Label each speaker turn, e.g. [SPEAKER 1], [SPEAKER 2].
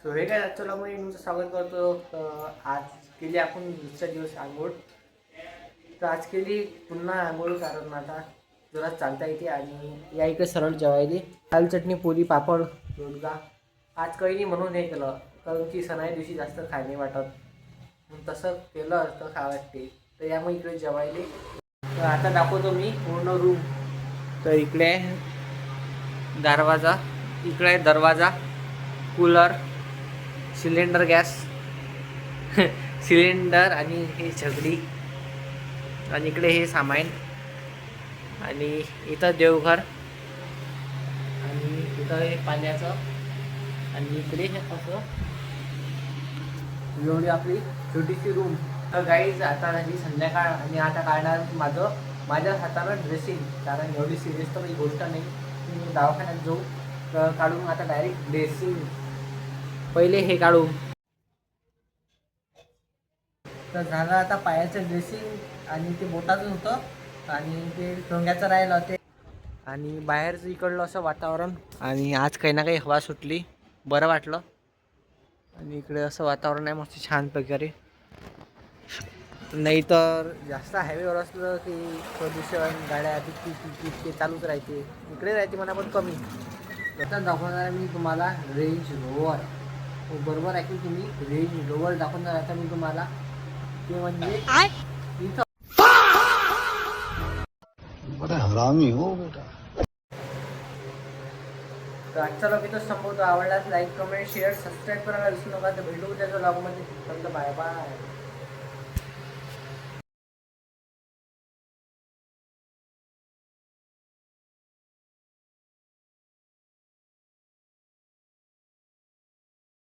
[SPEAKER 1] So हे काय चला मी तुमचं स्वागत करतो. आज केली आपण दुसऱ्या दिवस आंघोळ. तर आज केली पुन्हा आंघोळ कारण आता जोरात चालता येते आणि या इकडे सरळ जेवायली दाल चटणी पोळी पापड रोजगा. आज काही नाही म्हणून हे केलं कारण की सणाच्या दिवशी जास्त खाय नाही वाटत, तसं केलं तर खा वाटते. तर यामुळे इकडे जेवायले. तर आता दाखवतो मी पूर्ण रूम. तर इकडे दरवाजा, इकडे दरवाजा, कूलर, सिलेंडर गॅस सिलेंडर आणि हे झगडी आणि इकडे हे सामान आणि इथं देवघर आणि इथं हे पाण्याचं आणि इकडे हे असं एवढी आपली छोटीशी रूम. तर गाईज आता झाली संध्याकाळ आणि आता काढणार माझ्या हातानं ड्रेसिंग, कारण एवढी सिरियस तर काही गोष्ट नाही. मी दवाखान्यात जाऊ तर काढून आता डायरेक्ट ड्रेसिंग. पहिले हे काढू. तर झालं आता पायाचं ड्रेसिंग आणि ते बोटाचं होतं आणि ते टोंग्याचं राहिलं ते. आणि बाहेरचं इकडलं असं वातावरण आणि आज काही ना काही हवा सुटली, बरं वाटलं. आणि इकडे असं वातावरण आहे मस्त छान प्रकारे. नाही तर जास्त हायवेवर असलं की प्रदूषण, गाड्या ते चालूच राहते. इकडे राहते म्हणा पण कमी. आता दाखवणार मी तुम्हाला रेंज रोवर. बरोबर आहे की तुम्ही रेंज रोवर दाखवणार आता मी तुम्हाला. ते म्हणजे इथं
[SPEAKER 2] बड़ा हरामी हो बेटा.
[SPEAKER 1] तर आजचा ब्लॉग इथं संपवतो. आवडल्यास लाईक, कमेंट, शेअर, सबस्क्राईब करायला विसरू नका. तर भेटू त्याच्या ब्लॉगमध्ये. Bye bye.